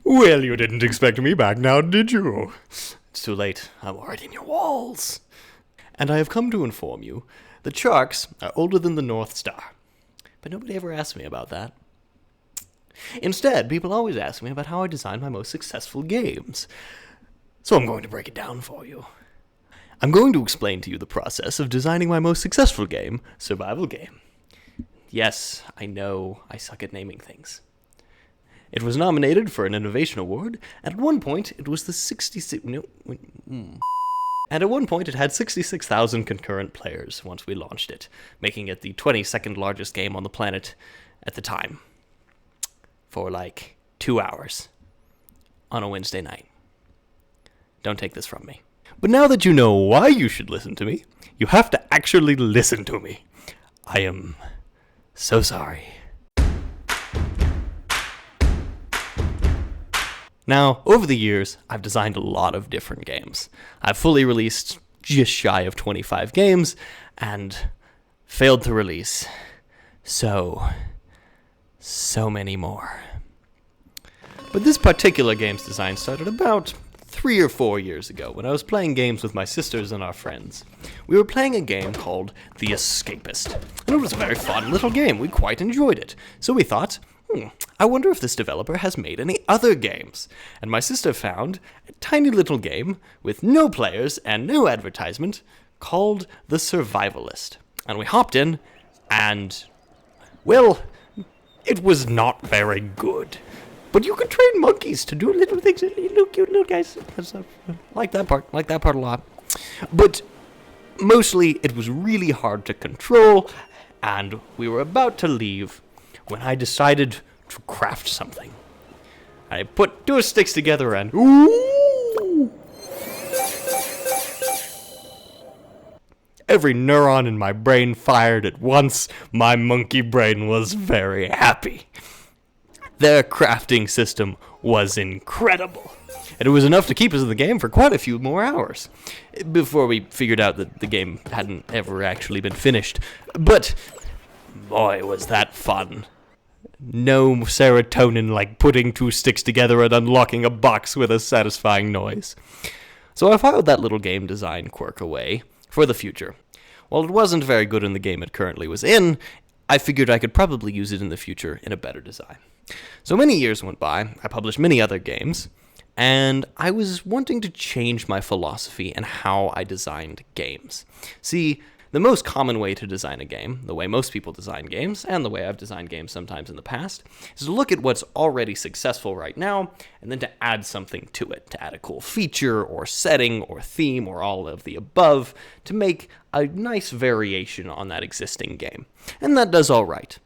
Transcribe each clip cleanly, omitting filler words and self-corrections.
Well, you didn't expect me back now, did you? It's too late. I'm already in your walls. And I have come to inform you that sharks are older than the North Star. But nobody ever asked me about that. Instead, people always ask me about how I design my most successful games. So I'm going to break it down for you. I'm going to explain to you the process of designing my most successful game, survival game. Yes, I know I suck at naming things. It was nominated for an Innovation Award, and at one point it was the 66... And at one point it had 66,000 concurrent players once we launched it, making it the 22nd largest game on the planet at the time. For like 2 hours on a Wednesday night. Don't take this from me. But now that you know why you should listen to me, you have to actually listen to me. I am so sorry. Now, over the years, I've designed a lot of different games. I've fully released just shy of 25 games, and failed to release so many more. But this particular game's design started about 3 or 4 years ago when I was playing games with my sisters and our friends. We were playing a game called The Escapist, and it was a very fun little game. We quite enjoyed it. So we thought, I wonder if this developer has made any other games. And my sister found a tiny little game with no players and no advertisement called The Survivalist. And we hopped in, and, well, it was not very good. But you could train monkeys to do little things, little cute little guys. Like that part a lot. But mostly it was really hard to control, and we were about to leave when I decided to craft something. I put 2 sticks together and ooh! Every neuron in my brain fired at once. My monkey brain was very happy. Their crafting system was incredible. And it was enough to keep us in the game for quite a few more hours, before we figured out that the game hadn't ever actually been finished. But, boy, was that fun. No serotonin like putting 2 sticks together and unlocking a box with a satisfying noise. So I filed that little game design quirk away for the future. While it wasn't very good in the game it currently was in, I figured I could probably use it in the future in a better design. So many years went by, I published many other games, and I was wanting to change my philosophy and how I designed games. See, the most common way to design a game, the way most people design games, and the way I've designed games sometimes in the past, is to look at what's already successful right now, and then to add something to it, to add a cool feature, or setting, or theme, or all of the above, to make a nice variation on that existing game. And that does all right.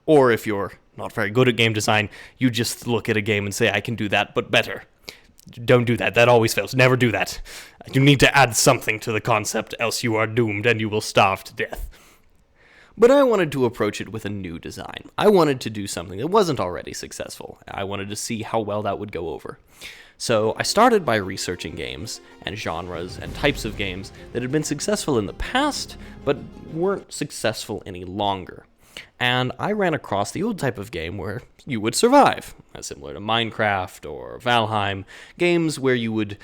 Or if you're not very good at game design, you just look at a game and say, I can do that, but better. Don't do that. That always fails. Never do that. You need to add something to the concept, else you are doomed and you will starve to death. But I wanted to approach it with a new design. I wanted to do something that wasn't already successful. I wanted to see how well that would go over. So I started by researching games and genres and types of games that had been successful in the past, but weren't successful any longer. And I ran across the old type of game where you would survive, similar to Minecraft or Valheim, games where you would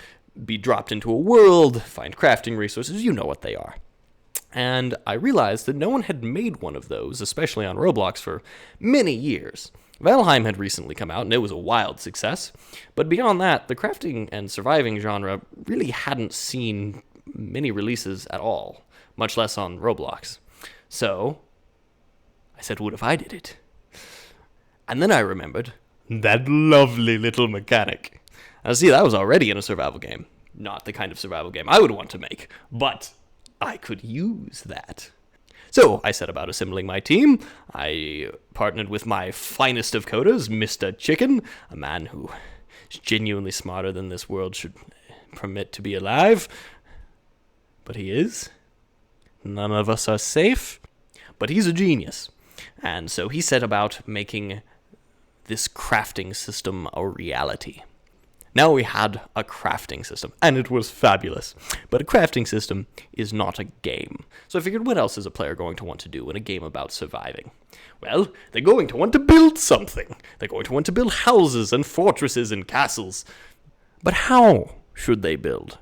be dropped into a world, find crafting resources, you know what they are. And I realized that no one had made one of those, especially on Roblox, for many years. Valheim had recently come out, and it was a wild success. But beyond that, the crafting and surviving genre really hadn't seen many releases at all, much less on Roblox. So I said, what if I did it? And then I remembered that lovely little mechanic. Now, see, that was already in a survival game. Not the kind of survival game I would want to make, but I could use that. So I set about assembling my team. I partnered with my finest of coders, Mr. Chicken, a man who is genuinely smarter than this world should permit to be alive. But he is. None of us are safe. But he's a genius. And so he set about making this crafting system a reality. Now we had a crafting system, and it was fabulous. But a crafting system is not a game. So I figured, what else is a player going to want to do in a game about surviving? Well, they're going to want to build something. They're going to want to build houses and fortresses and castles. But how should they build?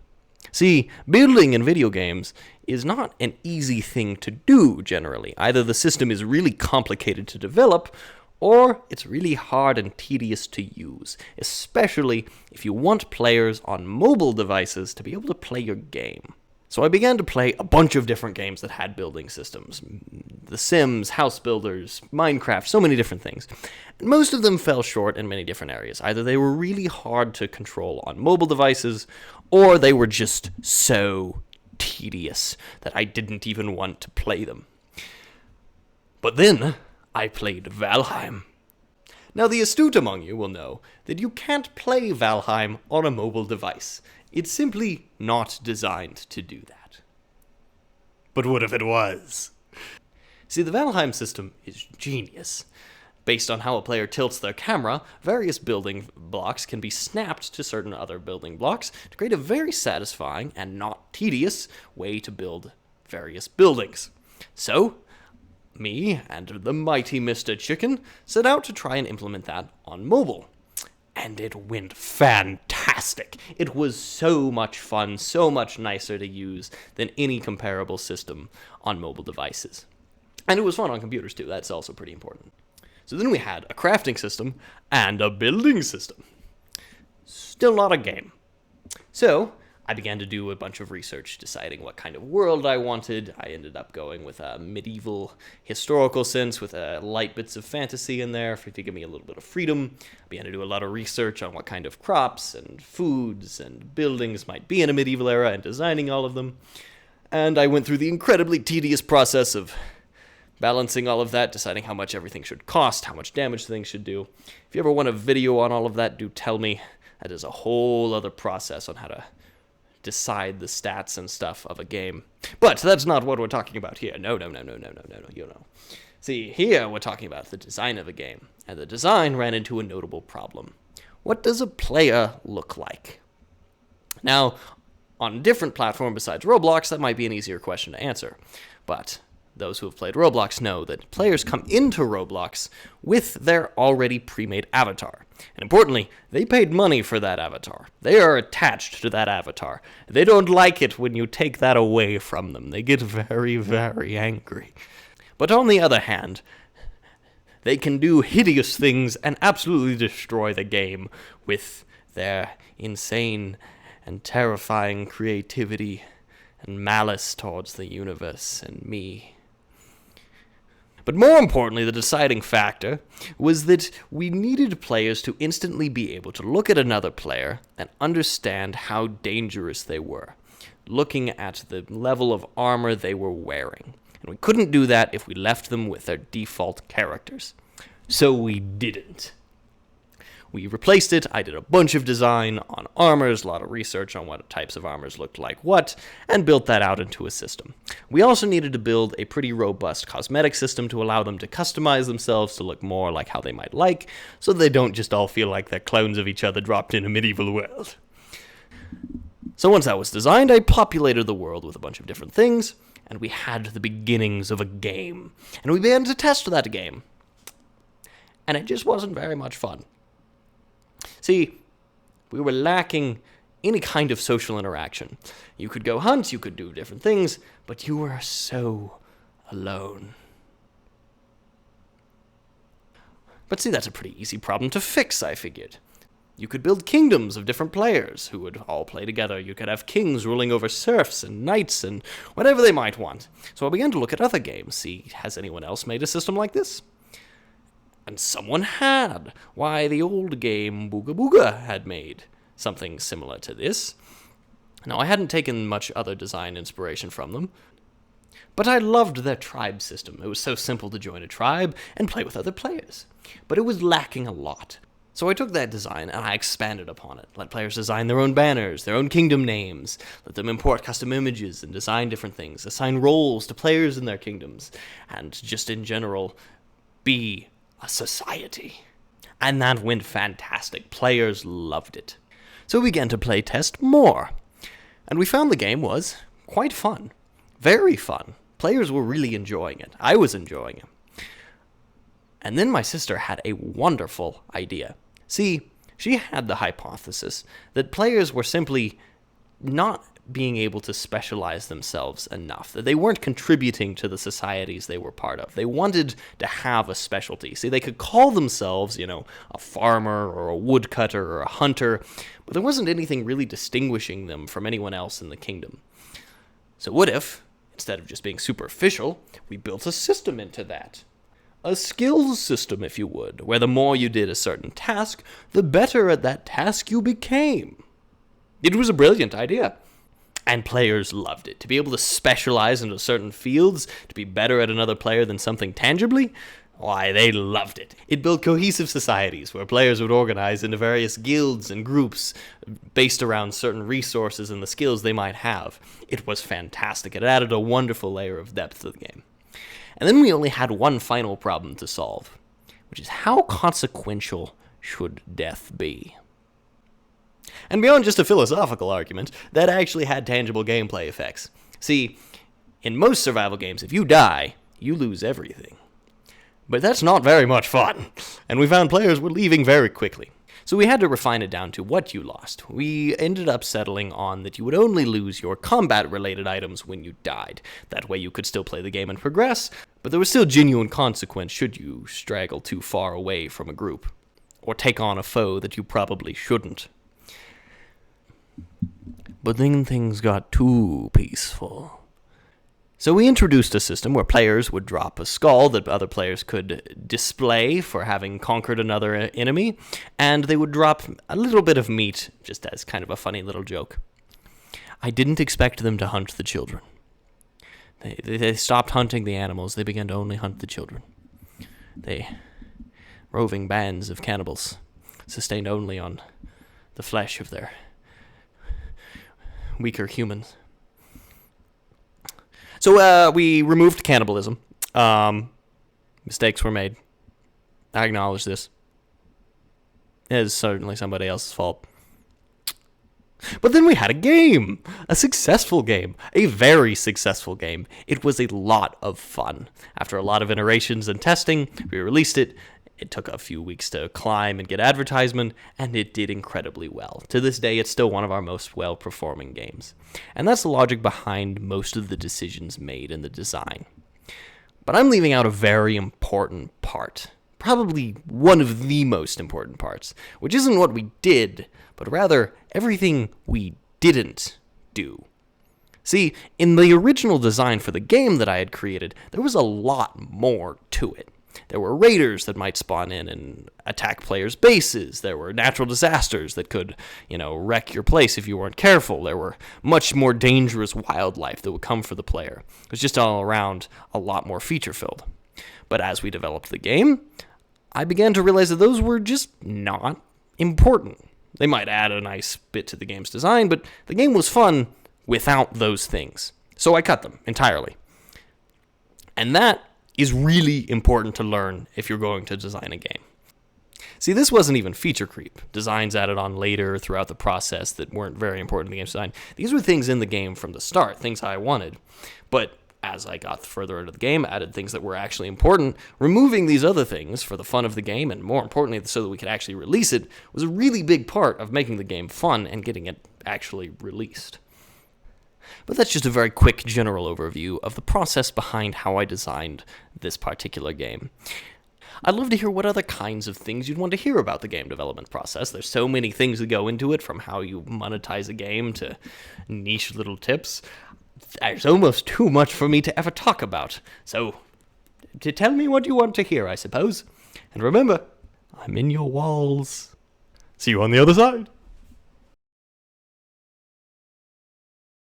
See, building in video games is not an easy thing to do, generally. Either the system is really complicated to develop, or it's really hard and tedious to use, especially if you want players on mobile devices to be able to play your game. So I began to play a bunch of different games that had building systems. The Sims, House Builders, Minecraft, so many different things. And most of them fell short in many different areas. Either they were really hard to control on mobile devices, or they were just so tedious that I didn't even want to play them. But then I played Valheim. Now, the astute among you will know that you can't play Valheim on a mobile device. It's simply not designed to do that. But what if it was? See, the Valheim system is genius. Based on how a player tilts their camera, various building blocks can be snapped to certain other building blocks to create a very satisfying and not tedious way to build various buildings. So, me and the mighty Mr. Chicken set out to try and implement that on mobile. And it went fantastic. It was so much fun, so much nicer to use than any comparable system on mobile devices. And it was fun on computers too, that's also pretty important. So then we had a crafting system and a building system. Still not a game. So I began to do a bunch of research, deciding what kind of world I wanted. I ended up going with a medieval historical sense with light bits of fantasy in there to give me a little bit of freedom. I began to do a lot of research on what kind of crops and foods and buildings might be in a medieval era and designing all of them. And I went through the incredibly tedious process of balancing all of that, deciding how much everything should cost, how much damage things should do. If you ever want a video on all of that, do tell me. That is a whole other process on how to decide the stats and stuff of a game. But that's not what we're talking about here. No, you know. See, here we're talking about the design of a game, and the design ran into a notable problem. What does a player look like? Now, on a different platform besides Roblox, that might be an easier question to answer, but those who have played Roblox know that players come into Roblox with their already pre-made avatar. And importantly, they paid money for that avatar. They are attached to that avatar. They don't like it when you take that away from them. They get very, very angry. But on the other hand, they can do hideous things and absolutely destroy the game with their insane and terrifying creativity and malice towards the universe and me. But more importantly, the deciding factor was that we needed players to instantly be able to look at another player and understand how dangerous they were, looking at the level of armor they were wearing. And we couldn't do that if we left them with their default characters. So we didn't. We replaced it. I did a bunch of design on armors, a lot of research on what types of armors looked like what, and built that out into a system. We also needed to build a pretty robust cosmetic system to allow them to customize themselves to look more like how they might like, so they don't just all feel like they're clones of each other dropped in a medieval world. So once that was designed, I populated the world with a bunch of different things, and we had the beginnings of a game. And we began to test that game. And it just wasn't very much fun. See, we were lacking any kind of social interaction. You could go hunt, you could do different things, but you were so alone. But see, that's a pretty easy problem to fix, I figured. You could build kingdoms of different players who would all play together. You could have kings ruling over serfs and knights and whatever they might want. So I began to look at other games, see, has anyone else made a system like this? And someone had. Why, the old game Booga Booga had made something similar to this. Now, I hadn't taken much other design inspiration from them, but I loved their tribe system. It was so simple to join a tribe and play with other players. But it was lacking a lot. So I took that design and I expanded upon it. Let players design their own banners, their own kingdom names, let them import custom images and design different things, assign roles to players in their kingdoms, and just in general, be a society. And that went fantastic. Players loved it. So we began to play test more, and we found the game was quite fun. Very fun. Players were really enjoying it. I was enjoying it. And then my sister had a wonderful idea. See, she had the hypothesis that players were simply not being able to specialize themselves enough, that they weren't contributing to the societies they were part of. They wanted to have a specialty. See, they could call themselves, a farmer or a woodcutter or a hunter, but there wasn't anything really distinguishing them from anyone else in the kingdom. So what if, instead of just being superficial, we built a system into that? A skills system, if you would, where the more you did a certain task, the better at that task you became. It was a brilliant idea. And players loved it. To be able to specialize into certain fields, to be better at another player than something tangibly, why, they loved it. It built cohesive societies where players would organize into various guilds and groups based around certain resources and the skills they might have. It was fantastic. It added a wonderful layer of depth to the game. And then we only had one final problem to solve, which is how consequential should death be? And beyond just a philosophical argument, that actually had tangible gameplay effects. See, in most survival games, if you die, you lose everything. But that's not very much fun, and we found players were leaving very quickly. So we had to refine it down to what you lost. We ended up settling on that you would only lose your combat-related items when you died. That way you could still play the game and progress, but there was still genuine consequence should you straggle too far away from a group, or take on a foe that you probably shouldn't. But then things got too peaceful. So we introduced a system where players would drop a skull that other players could display for having conquered another enemy, and they would drop a little bit of meat, just as kind of a funny little joke. I didn't expect them to hunt the children. They stopped hunting the animals, they began to only hunt the children. Roving bands of cannibals, sustained only on the flesh of their weaker humans. So we removed cannibalism. Mistakes were made. I acknowledge this. It is certainly somebody else's fault. But then we had a game. A successful game. A very successful game. It was a lot of fun. After a lot of iterations and testing, we released it. It took a few weeks to climb and get advertisement, and it did incredibly well. To this day, it's still one of our most well-performing games. And that's the logic behind most of the decisions made in the design. But I'm leaving out a very important part. Probably one of the most important parts, which isn't what we did, but rather everything we didn't do. See, in the original design for the game that I had created, there was a lot more to it. There were raiders that might spawn in and attack players' bases. There were natural disasters that could, wreck your place if you weren't careful. There were much more dangerous wildlife that would come for the player. It was just all around a lot more feature-filled. But as we developed the game, I began to realize that those were just not important. They might add a nice bit to the game's design, but the game was fun without those things. So I cut them entirely. And that is really important to learn if you're going to design a game. See, this wasn't even feature creep. Designs added on later throughout the process that weren't very important in the game's design. These were things in the game from the start, things I wanted. But as I got further into the game, added things that were actually important, removing these other things for the fun of the game, and more importantly, so that we could actually release it, was a really big part of making the game fun and getting it actually released. But that's just a very quick general overview of the process behind how I designed this particular game. I'd love to hear what other kinds of things you'd want to hear about the game development process. There's so many things that go into it, from how you monetize a game to niche little tips. There's almost too much for me to ever talk about. So, to tell me what you want to hear, I suppose. And remember, I'm in your walls. See you on the other side.